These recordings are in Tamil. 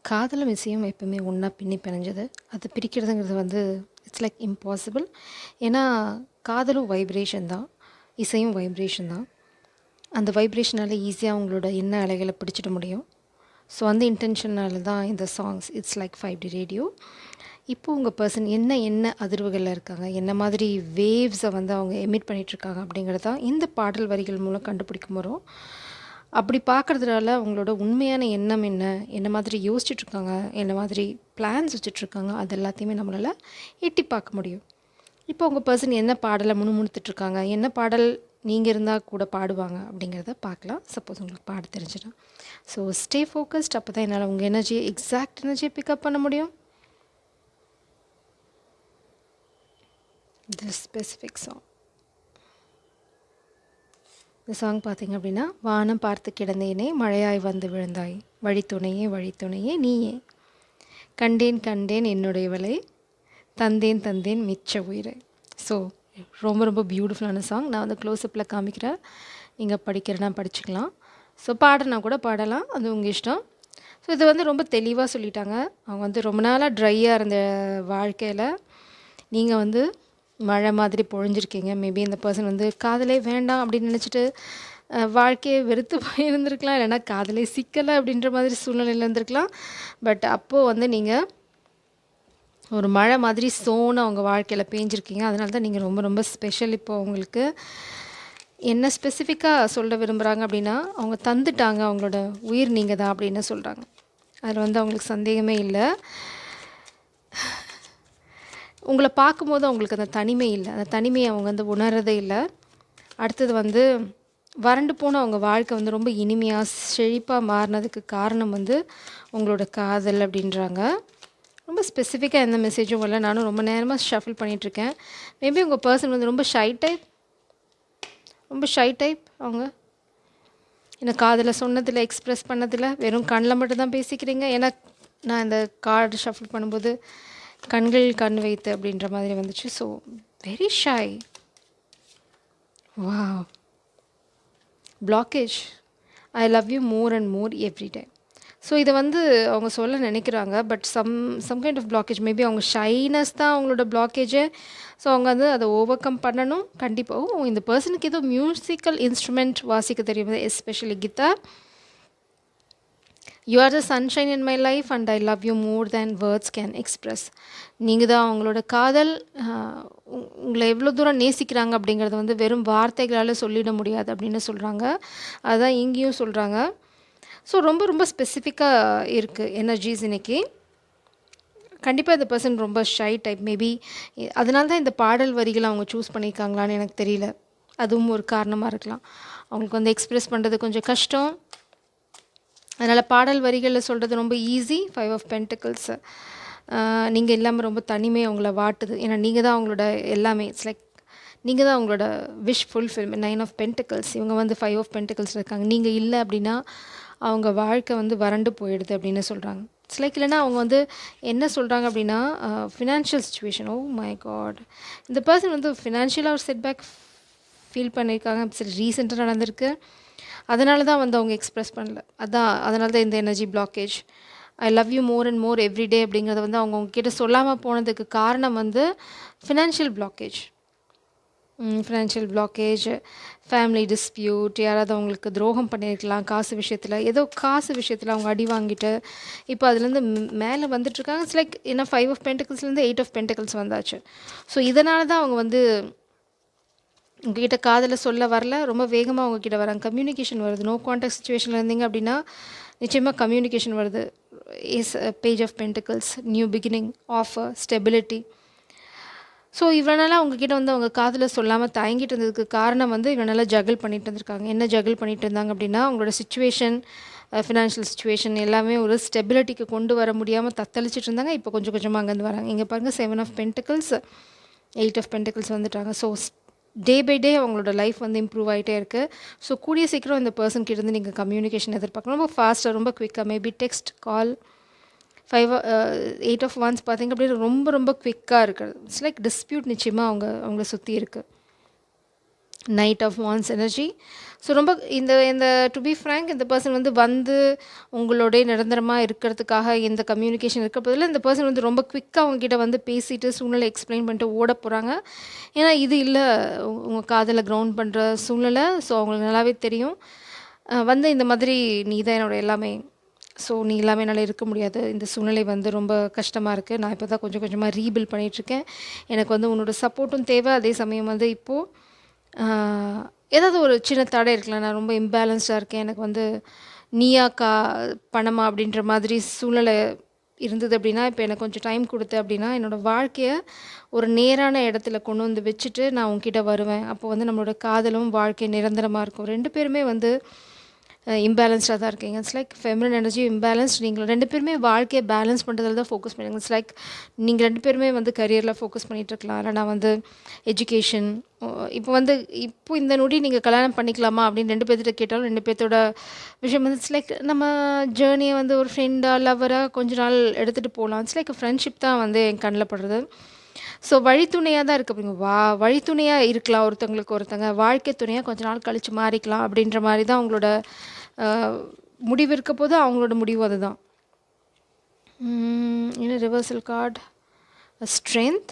காதலும் இசையும் எப்பவுமே ஒன்றா பின்னி பிணைஞ்சது. அது பிரிக்கிறதுங்கிறது வந்து இட்ஸ் லைக் இம்பாசிபிள். ஏன்னா காதலும் வைப்ரேஷன் தான், இசையும் வைப்ரேஷன் தான். அந்த வைப்ரேஷனால் ஈஸியாக அவங்களோட எண்ண அலைகளை பிடிச்சிட முடியும். ஸோ அந்த இன்டென்ஷனால் தான் இந்த songs it's like 5D radio. இப்போ உங்கள் பர்சன் என்ன அதிர்வுகளில் இருக்காங்க, என்ன மாதிரி வேவ்ஸை வந்து அவங்க எமிட் பண்ணிகிட்ருக்காங்க அப்படிங்கிறது தான் இந்த பாடல் வரிகள் மூலம் கண்டுபிடிக்க போகிறோம். அப்படி பார்க்குறதுனால அவங்களோட உண்மையான எண்ணம் என்ன மாதிரி யோசிச்சுட்ருக்காங்க, என்ன மாதிரி பிளான்ஸ் வச்சுட்ருக்காங்க, அது எல்லாத்தையுமே நம்மளால் எட்டி பார்க்க முடியும். இப்போ உங்கள் பர்சன் என்ன பாடலை முணுமுணுத்துட்ருக்காங்க, என்ன பாடல் நீங்கள் இருந்தால் கூட பாடுவாங்க அப்படிங்கிறத பார்க்கலாம். சப்போஸ் உங்களுக்கு பாட தெரிஞ்சிடும். So stay focused. அப்போ தான் என்னால் உங்கள் எனர்ஜியை எக்ஸாக்ட் எனர்ஜியை பிக்கப் பண்ண முடியும். திஸ் ஸ்பெசிஃபிக் சாங், இந்த சாங் பார்த்திங்க அப்படின்னா, வானம் பார்த்து கிடந்தேனே மழையாய் வந்து விழுந்தாய், வழித்துணையே வழித்துணையே நீயே, கண்டேன் கண்டேன் என்னுடையவளை, தந்தேன் தந்தேன் மிச்ச உயிரை. ஸோ ரொம்ப ரொம்ப பியூட்டிஃபுல்லான சாங். நான் வந்து க்ளோஸ்அப்பில் காமிக்கிறேன், நீங்கள் படிக்கிறேன்னா படிச்சுக்கலாம். ஸோ பாடினா கூட பாடலாம், அது உங்கள் இஷ்டம். ஸோ இது வந்து ரொம்ப தெளிவாக சொல்லிட்டாங்க. அவங்க வந்து ரொம்ப நாளாக ட்ரையாக இருந்த வாழ்க்கையில் நீங்கள் வந்து மழை மாதிரி பொழிஞ்சிருக்கீங்க. மேபி இந்த பர்சன் வந்து காதலே வேண்டாம் அப்படின்னு நினச்சிட்டு வாழ்க்கையை வெறுத்து போயிருந்துருக்கலாம், இல்லைனா காதலே சிக்கலை அப்படின்ற மாதிரி சூழ்நிலையில் இருந்திருக்கலாம். பட் அப்போது வந்து நீங்கள் ஒரு மழை மாதிரி சோன்னு அவங்க வாழ்க்கையில் பேஞ்சிருக்கீங்க. அதனால தான் நீங்கள் ரொம்ப ரொம்ப ஸ்பெஷல். இப்போது அவங்களுக்கு என்ன ஸ்பெசிஃபிக்காக சொல்ல விரும்புகிறாங்க அப்படின்னா, அவங்க தந்துட்டாங்க, அவங்களோட உயிர் நீங்கள் தான் அப்படின்னு சொல்கிறாங்க. அதில் வந்து அவங்களுக்கு சந்தேகமே இல்லை. உங்களை பார்க்கும்போது அவங்களுக்கு அந்த தனிமை இல்லை, அந்த தனிமையை அவங்க வந்து உணர்றதே இல்லை. அடுத்தது வந்து வறண்டு போன அவங்க வாழ்க்கை வந்து ரொம்ப இனிமையாக செழிப்பாக மாறினதுக்கு காரணம் வந்து உங்களோட காதல் அப்படின்றாங்க. ரொம்ப ஸ்பெசிஃபிக்காக எந்த மெசேஜும் வரல. நானும் ரொம்ப நேரமாக ஷஃபில் பண்ணிகிட்ருக்கேன். மேபி உங்கள் பர்சன் வந்து ரொம்ப ஷை டைப். அவங்க என்ன காதலை சொன்னதில், எக்ஸ்ப்ரெஸ் பண்ணதில், வெறும் கண்ணில் மட்டும் தான் பேசிக்கிறீங்க. ஏன்னா நான் இந்த கார்டு ஷஃபில் பண்ணும்போது கண்கள் கண் வைத்து அப்படின்ற மாதிரி வந்துச்சு. So very shy. Wow. Blockage. I love you more and more every day. So இதை வந்து அவங்க சொல்ல நினைக்கிறாங்க. But some kind of blockage, maybe அவங்க ஷைனஸ் தான் அவங்களோட பிளாக்கேஜு. ஸோ அவங்க வந்து அதை ஓவர் கம் பண்ணணும் கண்டிப்பாக. இந்த பர்சனுக்கு ஏதோ மியூசிக்கல் இன்ஸ்ட்ருமெண்ட் வாசிக்க தெரியும், especially guitar. You are the sunshine in my life and I love you more than words can express. நீங்கள் தான் அவங்களோட காதல், உங்களை எவ்வளோ தூரம் நேசிக்கிறாங்க அப்படிங்கிறத வந்து வெறும் வார்த்தைகளால் சொல்லிட முடியாது அப்படின்னு சொல்கிறாங்க. அதுதான் இங்கேயும் சொல்கிறாங்க. ஸோ ரொம்ப ரொம்ப ஸ்பெசிஃபிக்காக இருக்குது எனர்ஜிஸ் இன்றைக்கி. கண்டிப்பாக இந்த பர்சன் ரொம்ப ஷை டைப். மேபி அதனால தான் இந்த பாடல் வரிகளை அவங்க சூஸ் பண்ணியிருக்காங்களான்னு எனக்கு தெரியல. அதுவும் ஒரு காரணமாக இருக்கலாம். அவங்களுக்கு வந்து எக்ஸ்ப்ரெஸ் பண்ணுறது கொஞ்சம் கஷ்டம். அதனால் பாடல் வரிகளில் சொல்கிறது ரொம்ப ஈஸி. 5 ஆஃப் பென்டிக்கிள்ஸ். நீங்கள் இல்லாமல் ரொம்ப தனிமை அவங்கள வாட்டுது. ஏன்னா நீங்கள் தான் அவங்களோட எல்லாமே. இட்ஸ் லைக் நீங்கள் தான் அவங்களோட விஷ் ஃபுல்ஃபில். 9 ஆஃப் பென்டிக்கிள்ஸ். இவங்க வந்து 5 ஆஃப் பென்டிக்கிள்ஸ் இருக்காங்க. நீங்கள் இல்லை அப்படின்னா அவங்க வாழ்க்கை வந்து வறண்டு போயிடுது அப்படின்னு சொல்கிறாங்க. இட்ஸ் லைக் இல்லைனா அவங்க வந்து என்ன சொல்கிறாங்க அப்படின்னா, financial situation. Oh my God. இந்த பர்சன் வந்து ஃபினான்ஷியலாக ஒரு செட்பேக் ஃபீல் பண்ணியிருக்காங்க. சரி, ரீசெண்டாக நடந்திருக்கு. அதனால தான் வந்து அவங்க எக்ஸ்ப்ரெஸ் பண்ணல. அதனால தான் இந்த energy blockage. I love you more and more everyday அப்படிங்கிறத வந்து அவங்க உங்ககிட்ட சொல்லாமல் போனதுக்கு காரணம் வந்து ஃபினான்ஷியல் பிளாக்கேஜ். ஃபேமிலி டிஸ்பியூட், யாராவது அவங்களுக்கு துரோகம் பண்ணியிருக்கலாம் காசு விஷயத்தில். ஏதோ காசு விஷயத்தில் அவங்க அடி வாங்கிட்டு இப்போ அதுலேருந்து மேலே வந்துட்டுருக்காங்க. இட்ஸ் லைக் ஏன்னா 5 ஆஃப் பென்டிக்கிள்ஸ்லேருந்து 8 ஆஃப் பென்டிக்கிள்ஸ் வந்தாச்சு. ஸோ இதனால தான் அவங்க வந்து உங்ககிட்ட காதலை சொல்ல வரல, ரொம்ப வேகமாக உங்ககிட்ட வராங்க. கம்யூனிகேஷன் வருது. நோ கான்டாக்ட் சுச்சுவேஷனில் இருந்தீங்க அப்படின்னா நிச்சயமாக கம்யூனிகேஷன் வருது. Page of pentacles, new beginning, offer, stability. So இவ்வளோ நாளாக அவங்கக்கிட்ட வந்து அவங்க காதில் சொல்லாமல் தயங்கிட்டு இருந்ததுக்கு காரணம் வந்து இவ்வளோ நாளாக ஜகிள் பண்ணிட்டு இருந்திருக்காங்க. என்ன ஜகிள் பண்ணிட்டு இருந்தாங்க அப்படின்னா, அவங்களோட சுச்சுவேஷன், ஃபினான்ஷியல் சுச்சுவேஷன் எல்லாமே ஒரு ஸ்டெபிலிட்டிக்கு கொண்டு வர முடியாமல் தத்தளிச்சிட்டு இருந்தாங்க. இப்போ கொஞ்சம் கொஞ்சமாக அங்கேருந்து வராங்க. இங்கே பாருங்கள், 7 ஆஃப் பென்டிக்கிள்ஸ், 8 ஆஃப் பென்டிக்கிள்ஸ் வந்துட்டாங்க. ஸோ டே பை டே அவங்களோட லைஃப் வந்து இம்ப்ரூவ் ஆகிட்டே இருக்குது. ஸோ கூடிய சீக்கிரம் இந்த பர்சன் கிட்ட இருந்து நீங்கள் கம்யூனிகேஷன் எதிர்பார்க்கணும். ரொம்ப ஃபாஸ்ட்டாக, ரொம்ப குவிக்காக, maybe text, call. 8 of once பார்த்திங்க அப்படின்னா ரொம்ப ரொம்ப குவிக்காக இருக்கிறது. இட்ஸ் லைக் டிஸ்பியூட் நிச்சயமாக அவங்கள சுற்றி இருக்குது. Knight of wands energy. So ரொம்ப இந்த இந்த டு பி ஃப்ரேங்க் இந்த பர்சன் வந்து உங்களோடய நிரந்தரமாக இருக்கிறதுக்காக எந்த கம்யூனிகேஷன் இருக்க பதில் இந்த பர்சன் வந்து ரொம்ப குவிக்காக அவங்ககிட்ட வந்து பேசிட்டு சூழ்நிலை எக்ஸ்பிளைன் பண்ணிட்டு ஓட போகிறாங்க. ஏன்னா இது இல்லை உங்கள் காதலை கிரவுண்ட் பண்ணுற சூழ்நிலை. ஸோ அவங்களுக்கு நல்லாவே தெரியும். வந்து இந்த மாதிரி நீ தான் என்னோட எல்லாமே, ஸோ நீ எல்லாமே என்னால் இருக்க முடியாது, இந்த சூழ்நிலை வந்து ரொம்ப கஷ்டமாக இருக்குது, நான் இப்போ தான் கொஞ்சம் கொஞ்சமாக ரீபில்ட் பண்ணிகிட்ருக்கேன், எனக்கு வந்து உன்னோட சப்போர்ட்டும் தேவை. அதே சமயம் வந்து இப்போது ஏதாவது ஒரு சின்ன தடை இருக்கலாம், நான் ரொம்ப இம்பேலன்ஸ்டாக இருக்கேன், எனக்கு வந்து நீயா பணமா அப்படின்ற மாதிரி சூழ்நிலை இருந்தது அப்படின்னா, இப்போ எனக்கு கொஞ்சம் டைம் கொடுத்து அப்படின்னா என்னோடய வாழ்க்கையை ஒரு நேரான இடத்துல கொண்டு வந்து வச்சுட்டு நான் உங்ககிட்ட வருவேன். அப்போ வந்து நம்மளோட காதலும் வாழ்க்கை நிரந்தரமாக இருக்கும். 2 பேருமே வந்து இம்பேலன்ஸ்டாக தான் இருக்கீங்க. It's like feminine energy imbalanced. நீங்கள் 2 பேருமே வாழ்க்கையை பேலன்ஸ் பண்ணுறதுல தான் ஃபோக்கஸ் பண்ணுங்க. இட்ஸ் லைக் நீங்கள் 2 பேருமே வந்து கரியரில் ஃபோக்கஸ் பண்ணிகிட்ருக்கலாம், இல்லைனா வந்து எஜுகேஷன். இப்போ இந்த நொடி நீங்கள் கல்யாணம் பண்ணிக்கலாமா அப்படின்னு 2 பேர்த்திட்ட கேட்டாலும் 2 பேர்த்தோட விஷயம் வந்து இட்ஸ் லைக் நம்ம ஜேர்னியை வந்து ஒரு ஃப்ரெண்டாக லவராக கொஞ்ச நாள் எடுத்துகிட்டு போகலாம். இட்ஸ் லைக் ஃப்ரெண்ட்ஷிப் தான் வந்து என் கண்ணில் படுறது. ஸோ வழித்துணையாக தான் இருக்குது அப்படிங்க. வழித்துணையாக இருக்கலாம் ஒருத்தங்க, வாழ்க்கை துணையாக கொஞ்ச நாள் கழித்து மாறிக்கலாம் அப்படின்ற மாதிரி தான் அவங்களோட முடிவு இருக்க போது, அவங்களோட முடிவு அதுதான். இன்னும் ரிவர்சல் கார்டு ஸ்ட்ரென்த்.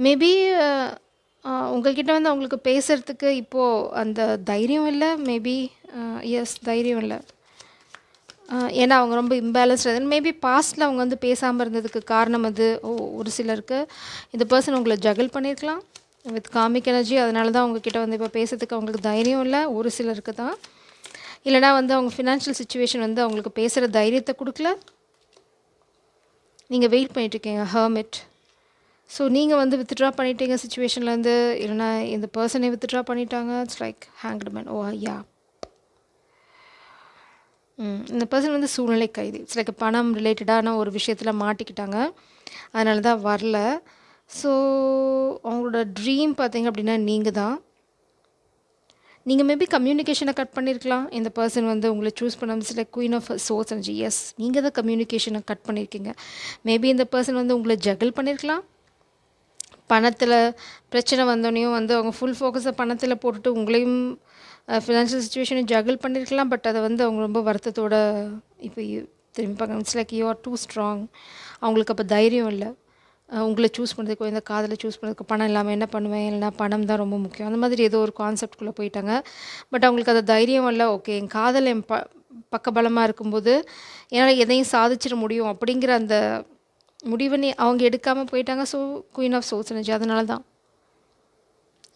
மேபி உங்கள்கிட்ட வந்து அவங்களுக்கு பேசுகிறதுக்கு இப்போது அந்த தைரியம் இல்லை. மேபி எஸ், தைரியம் இல்லை. ஏன்னா அவங்க ரொம்ப இம்பேலன்ஸ்டாக. மேபி பாஸ்ட்டில் அவங்க வந்து பேசாமல் இருந்ததுக்கு காரணம் அது ஒரு சிலருக்கு இந்த பர்சன் உங்களை ஜகிள் பண்ணியிருக்கலாம் வித் காமிக் எனர்ஜி. அதனால தான் அவங்கக்கிட்ட வந்து இப்போ பேசுறதுக்கு அவங்களுக்கு தைரியம் இல்லை. ஒரு சிலருக்கு தான். இல்லைனா வந்து அவங்க ஃபினான்ஷியல் சுச்சுவேஷன் வந்து அவங்களுக்கு பேசுகிற தைரியத்தை கொடுக்கல. நீங்கள் வெயிட் பண்ணிட்டுருக்கீங்க ஹர்மிட். ஸோ நீங்கள் வந்து வித்ட்ரா பண்ணிட்டீங்க சுச்சுவேஷன்லேருந்து, இல்லைனா இந்த பர்சனை வித்ட்ரா பண்ணிட்டாங்க. It's like hanged man. Oh yeah, இந்த பர்சன் வந்து சூழ்நிலை கைதி. இட்ஸ் லைக் பணம் ரிலேட்டடான ஒரு விஷயத்தில் மாட்டிக்கிட்டாங்க, அதனால தான் வரல. ஸோ அவங்களோட ட்ரீம் பார்த்தீங்க அப்படின்னா நீங்கள் தான். நீங்கள் மேபி கம்யூனிகேஷனை கட் பண்ணியிருக்கலாம். இந்த பர்சன் வந்து உங்களை சூஸ் பண்ண it's like queen of source energy. Yes, நீங்கள் தான் கம்யூனிகேஷனை கட் பண்ணியிருக்கீங்க. மேபி இந்த பர்சன் வந்து உங்களை ஜகிள் பண்ணியிருக்கலாம். பணத்தில் பிரச்சனை வந்தோடனையும் வந்து அவங்க ஃபுல் ஃபோக்கஸை பணத்தில் போட்டுட்டு உங்களையும் ஃபினான்ஷியல் சுச்சுவேஷனை ஜகிள் பண்ணியிருக்கலாம். பட் அதை வந்து அவங்க ரொம்ப வருத்தத்தோடு இப்போ திரும்பி பார்க்க it's like you are too strong. அவங்களுக்கு அப்போ தைரியம் இல்லை. உங்களை சூஸ் பண்ணுறதுக்கு, இந்த காதலை சூஸ் பண்ணுறதுக்கு பணம் இல்லாமல் என்ன பண்ணுவேன், இல்லைனா பணம் தான் ரொம்ப முக்கியம், அந்த மாதிரி ஏதோ ஒரு கான்செப்ட்குள்ளே போயிட்டாங்க. பட் அவங்களுக்கு அது தைரியம் இல்லை. ஓகே, என் காதல் என் பக்கபலமாக இருக்கும்போது என்னால் எதையும் சாதிச்சிட முடியும் அப்படிங்கிற அந்த முடிவை அவங்க எடுக்காமல் போயிட்டாங்க. So queen of source energy. அதனால தான்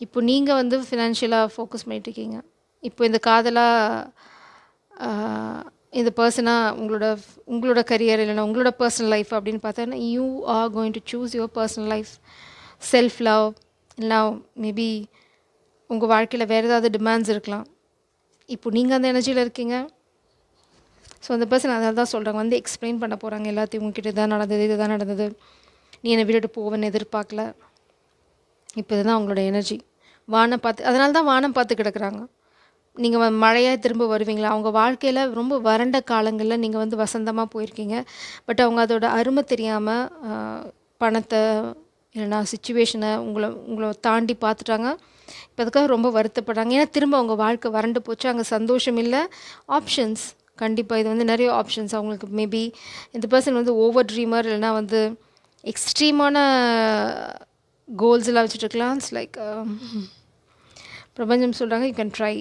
இப்போ நீங்கள் வந்து ஃபினான்ஷியலாக ஃபோக்கஸ் பண்ணிட்டுருக்கீங்க. இப்போ இந்த காதலாக இந்த பர்சனாக உங்களோட கரியர் இல்லைனா உங்களோட பர்சனல் லைஃப் அப்படின்னு பார்த்தோன்னா you are going to choose your personal life. Self love இல்லைனா மேபி உங்கள் வாழ்க்கையில் வேறு ஏதாவது டிமாண்ட்ஸ் இருக்கலாம். இப்போ நீங்கள் அந்த எனர்ஜியில் இருக்கீங்க. ஸோ அந்த பர்சன் அதனால தான் சொல்கிறாங்க, வந்து எக்ஸ்பிளைன் பண்ண போகிறாங்க எல்லாத்தையும். உங்ககிட்ட இதான் நடந்தது, இதுதான் நடந்தது, நீ என்னை விட்டுட்டு போவேன்னு எதிர்பார்க்கல. இப்போ இதுதான் அவங்களோட எனர்ஜி. வானம் பார்த்து, அதனால தான் வானம் பார்த்து கிடக்குறாங்க. நீங்கள் மழையாக திரும்ப வருவீங்களா? அவங்க வாழ்க்கையில் ரொம்ப வறண்ட காலங்களில் நீங்கள் வந்து வசந்தமாக போயிருக்கீங்க. பட் அவங்க அதோட அருமை தெரியாமல் பணத்தை இல்லைனா சுச்சுவேஷனை உங்களை தாண்டி பார்த்துட்டாங்க. இப்போ அதுக்காக ரொம்ப வருத்தப்படுறாங்க. ஏன்னா திரும்ப அவங்க வாழ்க்கை வறண்டு போச்சு, அங்கே சந்தோஷம் இல்லை. ஆப்ஷன்ஸ் கண்டிப்பாக இது வந்து நிறைய ஆப்ஷன்ஸ் அவங்களுக்கு. மேபி இந்த பர்சன் வந்து ஓவர் ட்ரீமர் இல்லைனா வந்து எக்ஸ்ட்ரீமான கோல்ஸ் எல்லாம் வச்சுட்ருக்கலாம். இட்ஸ் லைக் பிரபஞ்சம் சொல்கிறாங்க யூ கேன் ட்ரை.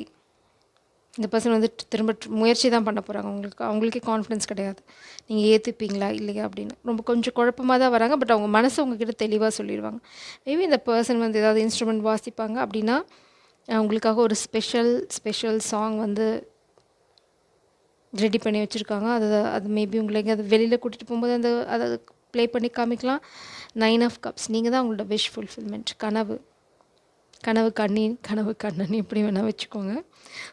இந்த பர்சன் வந்து திரும்ப முயற்சி தான் பண்ண போகிறாங்க. அவங்களுக்கே கான்ஃபிடன்ஸ் கிடையாது நீங்கள் ஏற்றுப்பீங்களா இல்லையா அப்படின்னு. ரொம்ப கொஞ்சம் குழப்பமாக தான் வராங்க. பட் அவங்க மனசு உங்ககிட்ட தெளிவாக சொல்லிடுவாங்க. மேபி இந்த பர்சன் வந்து ஏதாவது இன்ஸ்ட்ருமெண்ட் வாசிப்பாங்க அப்படின்னா அவங்களுக்காக ஒரு ஸ்பெஷல் சாங் வந்து ரெடி பண்ணி வச்சுருக்காங்க. அது மேபி உங்களை எங்கேயாவது வெளியில் கூட்டிகிட்டு போகும்போது அதை ப்ளே பண்ணி காமிக்கலாம். 9 ஆஃப் கப்ஸ். நீங்கள் தான் அவங்களோட விஷ் ஃபுல்ஃபில்மெண்ட். கனவு கண்ணன் எப்படி வேணால் வச்சுக்கோங்க.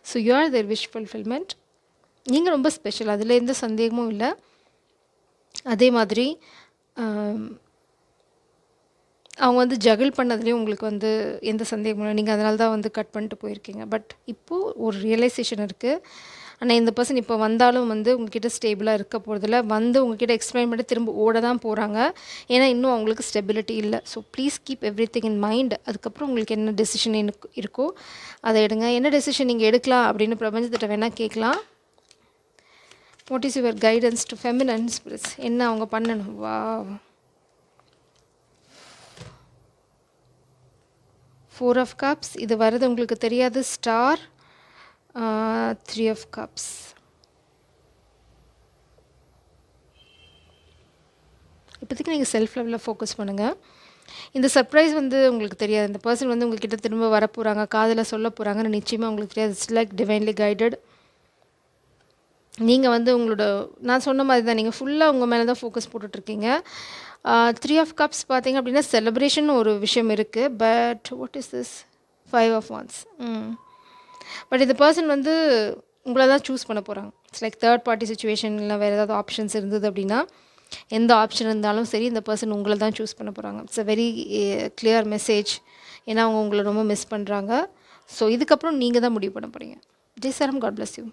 So you are their wish fulfilment. நீங்கள் ரொம்ப ஸ்பெஷல், அதில் எந்த சந்தேகமும் இல்லை. அதே மாதிரி அவங்க வந்து ஜகிள் பண்ணதுலேயும் உங்களுக்கு வந்து எந்த சந்தேகமும் இல்லை. நீங்கள் அதனால தான் வந்து கட் பண்ணிட்டு போயிருக்கீங்க. பட் இப்போது ஒரு ரியலைசேஷன் இருக்குது. ஆனால் இந்த பர்சன் இப்போ வந்தாலும் வந்து உங்ககிட்ட ஸ்டேபிளாக இருக்க போகிறதில்ல. வந்து உங்ககிட்ட எக்ஸ்பிளைன் பண்ணி திரும்ப ஓட தான் போகிறாங்க. ஏன்னா இன்னும் அவங்களுக்கு ஸ்டெபிலிட்டி இல்லை. So please keep every thing in mind. அதுக்கப்புறம் உங்களுக்கு என்ன டெசிஷன் இருக்கோ அதை எடுங்க. என்ன டெசிஷன் நீங்கள் எடுக்கலாம் அப்படின்னு பிரபஞ்சத்திட்ட வேணால் கேட்கலாம். What is your guidance to feminine spirits? என்ன அவங்க பண்ணணும்? வா 4 ஆஃப் கப்ஸ், இது வருது உங்களுக்கு தெரியாது. Star, 3 of cups. இப்போதைக்கு நீங்கள் செல்ஃப் லெவலில் ஃபோக்கஸ் பண்ணுங்கள். இந்த சர்ப்ரைஸ் வந்து உங்களுக்கு தெரியாது. இந்த பர்சன் வந்து உங்கள்கிட்ட திரும்ப வரப்போகிறாங்க, காதில் சொல்ல போகிறாங்கன்னு நிச்சயமாக உங்களுக்கு தெரியாது. It's like divinely guided. நீங்கள் வந்து உங்களோட நான் சொன்ன மாதிரி தான் நீங்கள் ஃபுல்லாக உங்கள் மேலே தான் ஃபோக்கஸ் போட்டுட்ருக்கீங்க. 3 ஆஃப் கப்ஸ் பார்த்தீங்க அப்படின்னா செலிப்ரேஷன் ஒரு விஷயம் இருக்குது. But what is this 5 of wands. But இந்த பர்சன் வந்து உங்களை தான் சூஸ் பண்ண போகிறாங்க. It's like third party situation, இல்லை வேறு ஏதாவது ஆப்ஷன்ஸ் இருந்தது அப்படின்னா, எந்த ஆப்ஷன் இருந்தாலும் சரி இந்த பர்சன் உங்களை தான் சூஸ் பண்ண போகிறாங்க. It's a very clear message. ஏன்னா அவங்க உங்களை ரொம்ப மிஸ் பண்ணுறாங்க. ஸோ இதுக்கப்புறம் நீங்கள் தான் முடிவு பண்ண போகிறீங்க. ஜெய் சாரம், காட் பிளஸ் யூ.